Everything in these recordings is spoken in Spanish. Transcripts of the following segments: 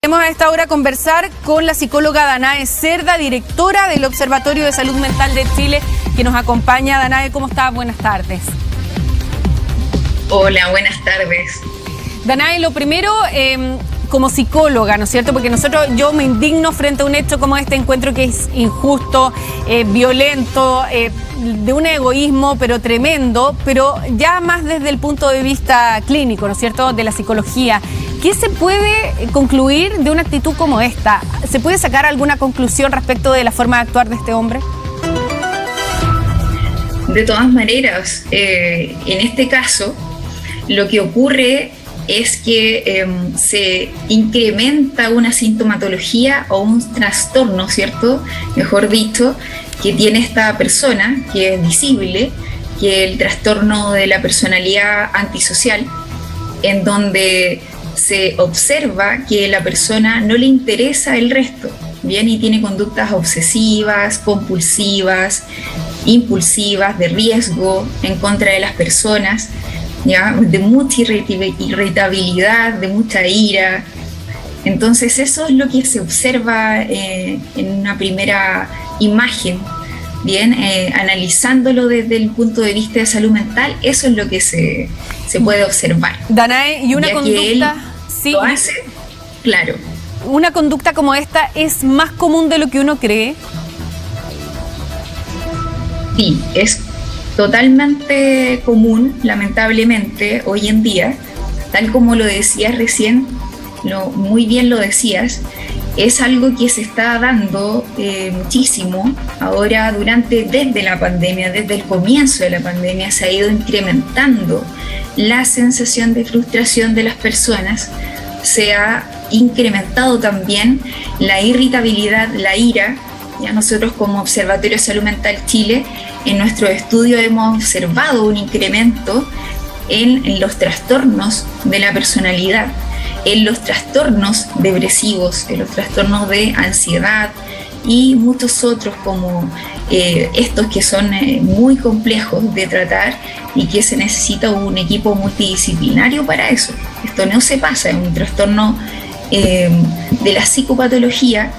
Vamos a esta hora a conversar con la psicóloga Danae Cerda, directora del Observatorio de Salud Mental de Chile, que nos acompaña. Danae, ¿cómo estás? Buenas tardes. Hola, buenas tardes. Danae, lo primero, como psicóloga, ¿no es cierto? Porque yo me indigno frente a un hecho como este, encuentro que es injusto, violento, de un egoísmo, pero tremendo, pero ya más desde el punto de vista clínico, ¿no es cierto?, de la psicología. ¿Qué se puede concluir de una actitud como esta? ¿Se puede sacar alguna conclusión respecto de la forma de actuar de este hombre? De todas maneras, en este caso, lo que ocurre es que se incrementa una sintomatología o un trastorno, ¿cierto?, mejor dicho, que tiene esta persona, que es visible, que es el trastorno de la personalidad antisocial, en donde se observa que a la persona no le interesa el resto, ¿bien? Y tiene conductas obsesivas, compulsivas, impulsivas, de riesgo en contra de las personas, ¿ya? De mucha irritabilidad, de mucha ira. Entonces eso es lo que se observa en una primera imagen, bien, analizándolo desde el punto de vista de salud mental, eso es lo que se puede observar. Danae, y una conducta, sí, lo hace, claro. ¿Una conducta como esta es más común de lo que uno cree? Sí, es totalmente común, lamentablemente, hoy en día, tal como lo decías recién, muy bien lo decías, es algo que se está dando muchísimo ahora desde la pandemia, desde el comienzo de la pandemia se ha ido incrementando la sensación de frustración de las personas, se ha incrementado también la irritabilidad, la ira. Ya nosotros como Observatorio de Salud Mental Chile, en nuestro estudio hemos observado un incremento en los trastornos de la personalidad, en los trastornos depresivos, en los trastornos de ansiedad y muchos otros como estos que son muy complejos de tratar y que se necesita un equipo multidisciplinario para eso. Esto no se pasa, es un trastorno de la psicopatología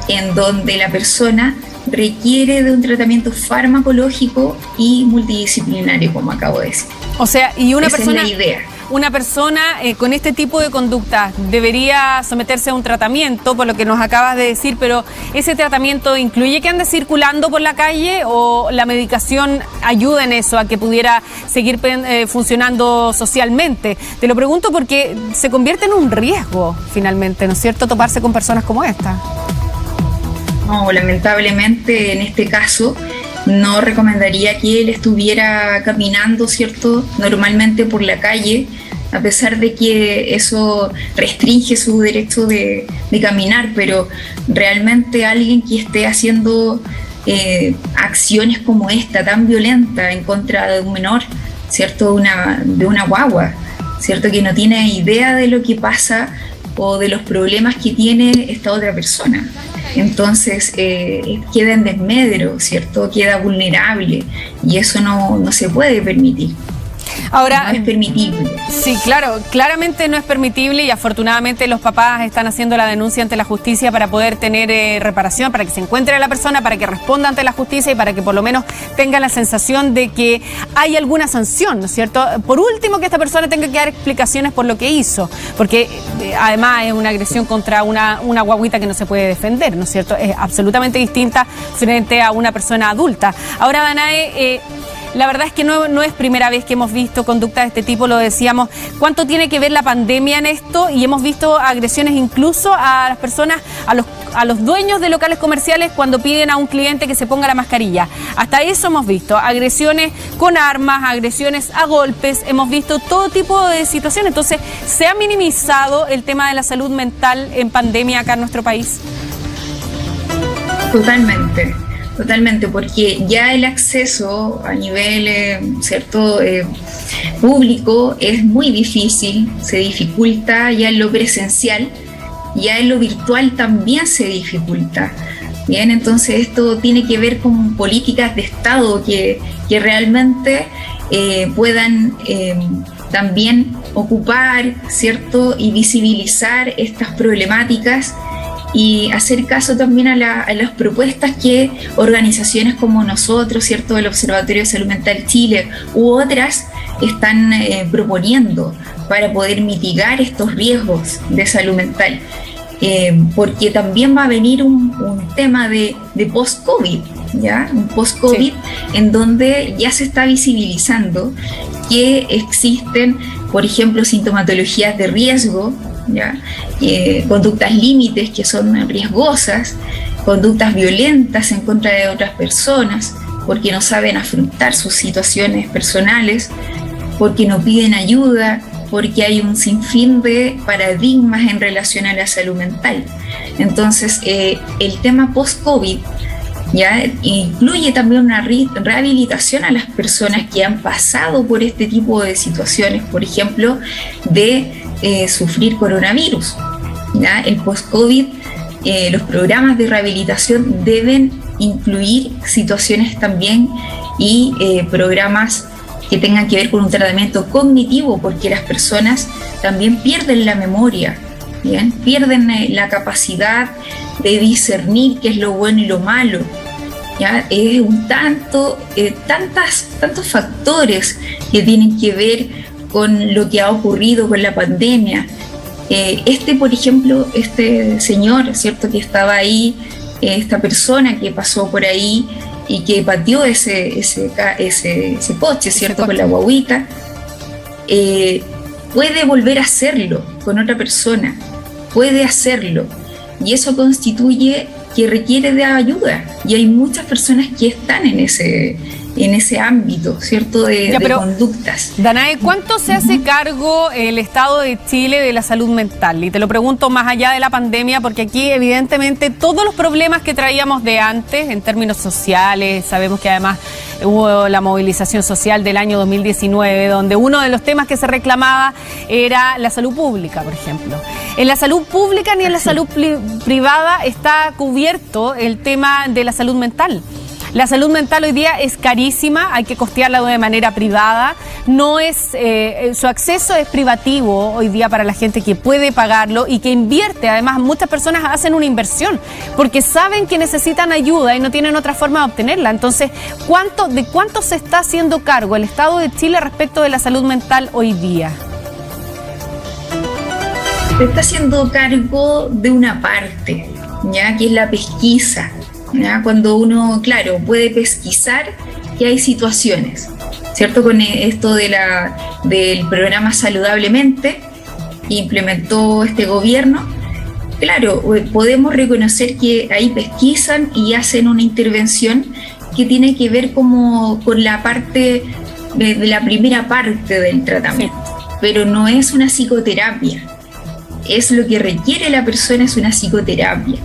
en donde la persona requiere de un tratamiento farmacológico y multidisciplinario, como acabo de decir. O sea, y una Esa persona, es la idea. Una persona con este tipo de conducta debería someterse a un tratamiento, por lo que nos acabas de decir, pero ¿ese tratamiento incluye que ande circulando por la calle o la medicación ayuda en eso, a que pudiera seguir funcionando socialmente? Te lo pregunto porque se convierte en un riesgo, finalmente, ¿no es cierto?, toparse con personas como esta. No, lamentablemente en este caso no recomendaría que él estuviera caminando, ¿cierto?, normalmente por la calle, a pesar de que eso restringe su derecho de caminar, pero realmente alguien que esté haciendo acciones como esta, tan violenta en contra de un menor, ¿cierto?, de una guagua, ¿cierto?, que no tiene idea de lo que pasa o de los problemas que tiene esta otra persona. Entonces queda en desmedro, ¿cierto?, queda vulnerable y eso no se puede permitir. Ahora, no es permitible. Sí, claro, claramente no es permitible y afortunadamente los papás están haciendo la denuncia ante la justicia para poder tener reparación, para que se encuentre a la persona, para que responda ante la justicia y para que por lo menos tenga la sensación de que hay alguna sanción, ¿no es cierto? Por último, que esta persona tenga que dar explicaciones por lo que hizo, porque además es una agresión contra una guaguita que no se puede defender, ¿no es cierto? Es absolutamente distinta frente a una persona adulta. Ahora, Danae, la verdad es que no es primera vez que hemos visto conductas de este tipo, lo decíamos. ¿Cuánto tiene que ver la pandemia en esto? Y hemos visto agresiones incluso a las personas, a los dueños de locales comerciales cuando piden a un cliente que se ponga la mascarilla. Hasta eso hemos visto agresiones con armas, agresiones a golpes, hemos visto todo tipo de situaciones. Entonces, ¿se ha minimizado el tema de la salud mental en pandemia acá en nuestro país? Totalmente, porque ya el acceso a nivel cierto público es muy difícil, se dificulta ya en lo presencial, ya en lo virtual también se dificulta. Bien, entonces esto tiene que ver con políticas de Estado que realmente puedan también ocupar, ¿cierto? Y visibilizar estas problemáticas y hacer caso también a las propuestas que organizaciones como nosotros, ¿cierto? El Observatorio de Salud Mental Chile u otras están proponiendo para poder mitigar estos riesgos de salud mental. Porque también va a venir un tema de post-COVID, ¿ya? Un post-COVID, sí, en donde ya se está visibilizando que existen, por ejemplo, sintomatologías de riesgo, ¿ya? Conductas límites que son riesgosas, conductas violentas en contra de otras personas, porque no saben afrontar sus situaciones personales, porque no piden ayuda, porque hay un sinfín de paradigmas en relación a la salud mental. Entonces, el tema post-COVID ya incluye también una rehabilitación a las personas que han pasado por este tipo de situaciones, por ejemplo, de sufrir coronavirus. ¿Ya? El post-COVID, los programas de rehabilitación deben incluir situaciones también y programas que tengan que ver con un tratamiento cognitivo, porque las personas también pierden la memoria, ¿bien? Pierden la capacidad de discernir qué es lo bueno y lo malo, ¿ya? Es tantos factores que tienen que ver con lo que ha ocurrido con la pandemia. Por ejemplo, este señor, ¿cierto?, que estaba ahí, esta persona que pasó por ahí y que pateó ese coche, ¿cierto?, con la guaguita, puede volver a hacerlo con otra persona, puede hacerlo, y eso constituye que requiere de ayuda, y hay muchas personas que están en ese ámbito, ¿cierto?, de conductas. Danae, ¿cuánto se hace cargo el Estado de Chile de la salud mental? Y te lo pregunto más allá de la pandemia, porque aquí evidentemente todos los problemas que traíamos de antes en términos sociales, sabemos que además hubo la movilización social del año 2019, donde uno de los temas que se reclamaba era la salud pública, por ejemplo. En la salud pública ni en la salud privada está cubierto el tema de la salud mental. La salud mental hoy día es carísima, hay que costearla de manera privada, no es, su acceso es privativo hoy día para la gente que puede pagarlo y que invierte. Además, muchas personas hacen una inversión porque saben que necesitan ayuda y no tienen otra forma de obtenerla. Entonces, ¿de cuánto se está haciendo cargo el Estado de Chile respecto de la salud mental hoy día? Se está haciendo cargo de una parte, ¿ya?, que es la pesquisa. ¿Ya? Cuando uno, claro, puede pesquisar que hay situaciones, ¿cierto? Con esto del programa Saludablemente que implementó este gobierno, claro, podemos reconocer que ahí pesquisan y hacen una intervención que tiene que ver como con la parte de la primera parte del tratamiento, pero no es una psicoterapia, es lo que requiere la persona, es una psicoterapia.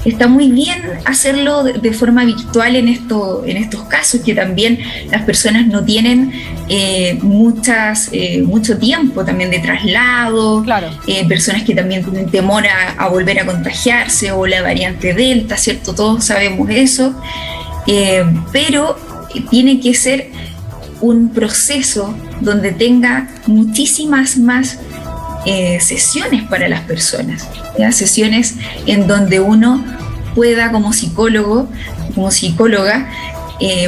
Está muy bien hacerlo de forma virtual en estos casos, que también las personas no tienen mucho tiempo también de traslado, claro. Personas que también tienen temor a volver a contagiarse, o la variante Delta, ¿cierto? Todos sabemos eso, pero tiene que ser un proceso donde tenga muchísimas más sesiones para las personas, ¿ya? Sesiones en donde uno pueda, como psicólogo, como psicóloga,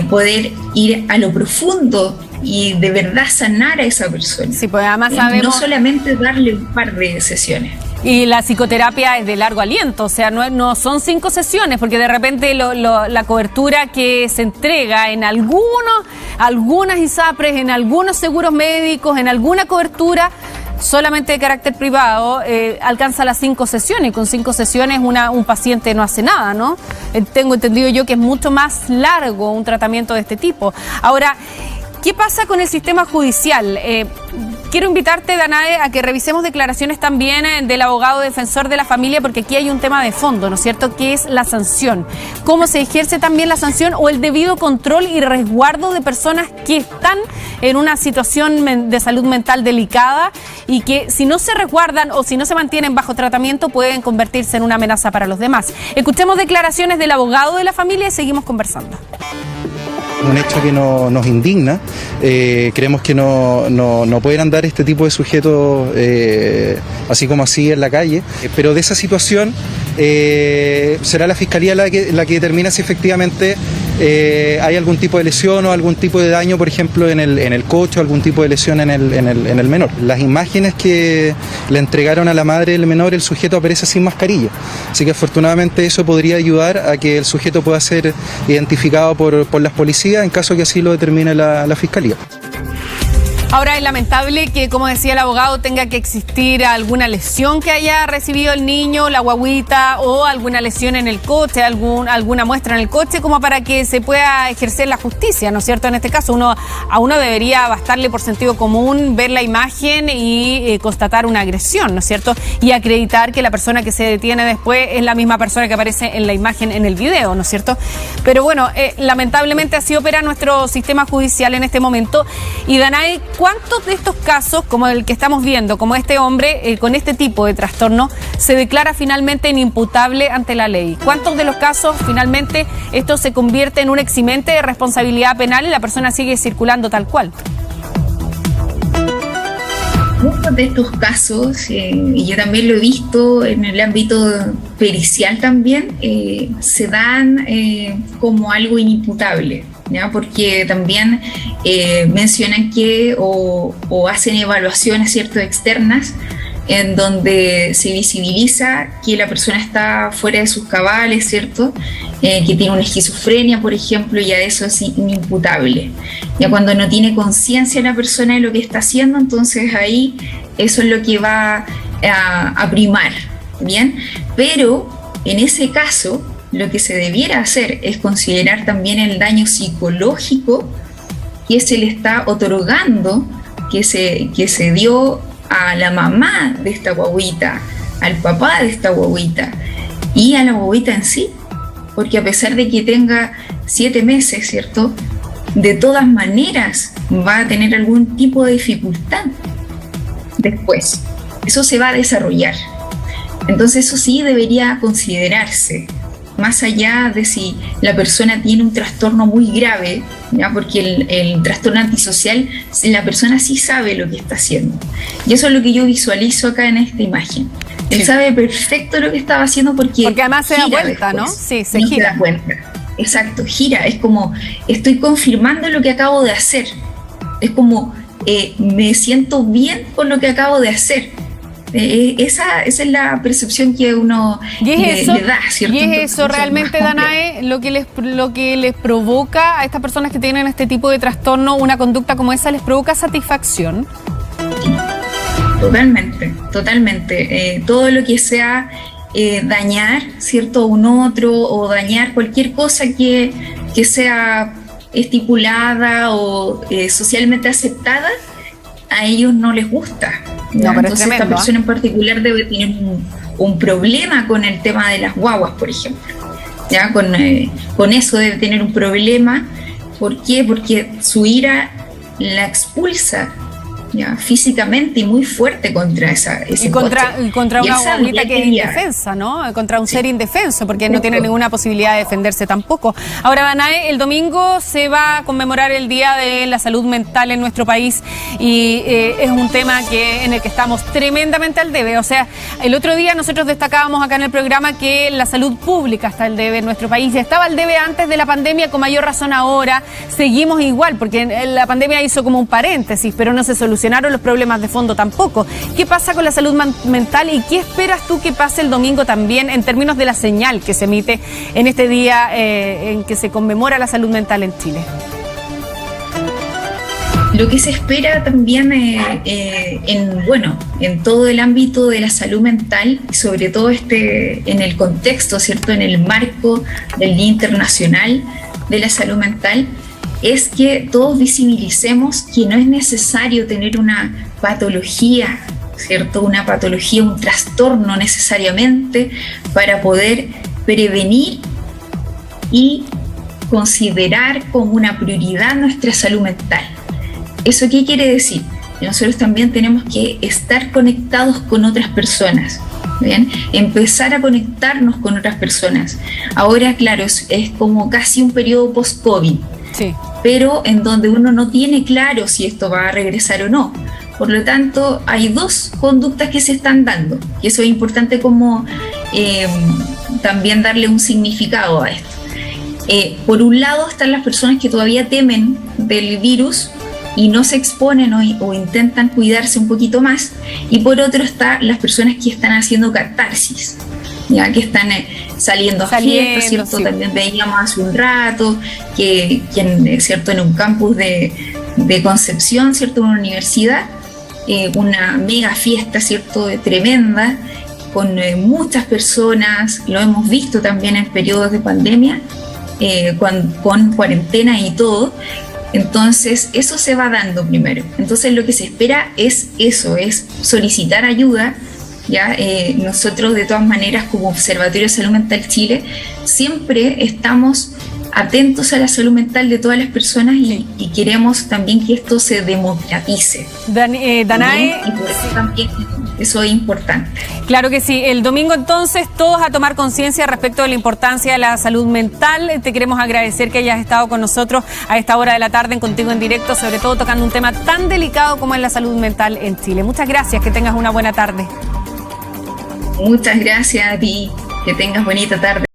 poder ir a lo profundo y de verdad sanar a esa persona. Sí, pues además sabemos... No solamente darle un par de sesiones. Y la psicoterapia es de largo aliento, o sea, no son 5 sesiones, porque de repente la cobertura que se entrega en algunas ISAPRES, en algunos seguros médicos, en alguna cobertura solamente de carácter privado, alcanza las 5 sesiones, y con 5 sesiones un paciente no hace nada, ¿no? Tengo entendido yo que es mucho más largo un tratamiento de este tipo. Ahora, ¿qué pasa con el sistema judicial? Quiero invitarte, Danae, a que revisemos declaraciones también del abogado defensor de la familia, porque aquí hay un tema de fondo, ¿no es cierto?, que es la sanción. ¿Cómo se ejerce también la sanción o el debido control y resguardo de personas que están en una situación de salud mental delicada y que, si no se resguardan o si no se mantienen bajo tratamiento, pueden convertirse en una amenaza para los demás? Escuchemos declaraciones del abogado de la familia y seguimos conversando. Un hecho que nos indigna. Creemos que no pueden andar este tipo de sujetos así como así en la calle, pero de esa situación será la Fiscalía la que determina si efectivamente hay algún tipo de lesión o algún tipo de daño, por ejemplo, en el coche, o algún tipo de lesión en el menor. Las imágenes que le entregaron a la madre del menor, el sujeto aparece sin mascarilla, así que afortunadamente eso podría ayudar a que el sujeto pueda ser identificado por las policías en caso que así lo determine la Fiscalía. Ahora, es lamentable que, como decía el abogado, tenga que existir alguna lesión que haya recibido el niño, la guagüita, o alguna lesión en el coche, alguna muestra en el coche, como para que se pueda ejercer la justicia, ¿no es cierto? En este caso, a uno debería bastarle por sentido común ver la imagen y constatar una agresión, ¿no es cierto? Y acreditar que la persona que se detiene después es la misma persona que aparece en la imagen en el video, ¿no es cierto? Pero bueno, lamentablemente así opera nuestro sistema judicial en este momento. Y Danae, ¿cuántos de estos casos, como el que estamos viendo, como este hombre con este tipo de trastorno, se declara finalmente inimputable ante la ley? ¿Cuántos de los casos finalmente esto se convierte en un eximente de responsabilidad penal y la persona sigue circulando tal cual? Muchos de estos casos, y yo también lo he visto en el ámbito pericial también, se dan como algo inimputable, ¿ya? Porque también mencionan que o hacen evaluaciones, ¿cierto?, externas, en donde se visibiliza que la persona está fuera de sus cabales, ¿cierto?, que tiene una esquizofrenia, por ejemplo, ya eso es inimputable. Ya cuando no tiene conciencia la persona de lo que está haciendo, entonces ahí eso es lo que va a primar, ¿bien? Pero en ese caso, lo que se debiera hacer es considerar también el daño psicológico que se le está otorgando, que se dio a la mamá de esta guagüita, al papá de esta guagüita y a la guagüita en sí, porque a pesar de que tenga 7 meses, ¿cierto?, de todas maneras va a tener algún tipo de dificultad después. Eso se va a desarrollar. Entonces eso sí debería considerarse, más allá de si la persona tiene un trastorno muy grave, ¿ya? Porque el trastorno antisocial, la persona sí sabe lo que está haciendo. Y eso es lo que yo visualizo acá en esta imagen. Él sabe perfecto lo que estaba haciendo porque además se da vuelta, ¿no? Sí, se gira. Se da vuelta. Exacto, gira. Es como, estoy confirmando lo que acabo de hacer. Es como, me siento bien con lo que acabo de hacer. Esa es la percepción que uno le da, ¿cierto? Y es eso realmente, Danae, lo que les provoca a estas personas que tienen este tipo de trastorno, una conducta como esa, ¿les provoca satisfacción? Sí, totalmente. Todo lo que sea dañar, ¿cierto?, a un otro, o dañar cualquier cosa que sea estipulada o socialmente aceptada, a ellos no les gusta. No, pero entonces esta persona en particular debe tener un problema con el tema de las guaguas, por ejemplo. ¿Ya? Con eso debe tener un problema. ¿Por qué? Porque su ira la expulsa, ¿ya?, físicamente y muy fuerte contra ese y contra una guaguita que es indefensa, ¿no? Contra un ser indefenso, porque no tiene ninguna posibilidad de defenderse tampoco. Ahora, Danae, el domingo se va a conmemorar el Día de la Salud Mental en nuestro país y es un tema en el que estamos tremendamente al debe. O sea, el otro día nosotros destacábamos acá en el programa que la salud pública está al debe en nuestro país. Ya estaba al debe antes de la pandemia, con mayor razón ahora. Seguimos igual, porque la pandemia hizo como un paréntesis, pero no se solucionaron los problemas de fondo tampoco. ¿Qué pasa con la salud mental y qué esperas tú que pase el domingo también en términos de la señal que se emite en este día en que se conmemora la salud mental en Chile? Lo que se espera también en todo el ámbito de la salud mental, y sobre todo en el contexto, ¿cierto?, en el marco del Día Internacional de la Salud Mental, es que todos visibilicemos que no es necesario tener una patología, ¿cierto?, una patología, un trastorno necesariamente para poder prevenir y considerar como una prioridad nuestra salud mental. ¿Eso qué quiere decir? Que nosotros también tenemos que estar conectados con otras personas, ¿bien? Empezar a conectarnos con otras personas. Ahora, claro, es como casi un periodo post-COVID. Sí. pero en donde uno no tiene claro si esto va a regresar o no. Por lo tanto, hay dos conductas que se están dando, y eso es importante como también darle un significado a esto. Por un lado están las personas que todavía temen del virus y no se exponen o intentan cuidarse un poquito más, y por otro están las personas que están haciendo catarsis, ya que están saliendo a fiestas, ¿cierto? Sí. También veíamos hace un rato que ¿cierto? En un campus de Concepción, ¿cierto? Una universidad, una mega fiesta, ¿cierto? Tremenda, con muchas personas, lo hemos visto también en periodos de pandemia, con cuarentena y todo. Entonces eso se va dando primero. Entonces lo que se espera es eso, es solicitar ayuda. ¿Ya? Nosotros de todas maneras como Observatorio de Salud Mental Chile siempre estamos atentos a la salud mental de todas las personas y queremos también que esto se democratice. Danae, y por eso también eso es importante. Claro que sí. El domingo entonces todos a tomar conciencia respecto de la importancia de la salud mental. Te queremos agradecer que hayas estado con nosotros a esta hora de la tarde en Contigo en Directo, sobre todo tocando un tema tan delicado como es la salud mental en Chile. Muchas gracias, que tengas una buena tarde. Muchas gracias a ti, que tengas bonita tarde.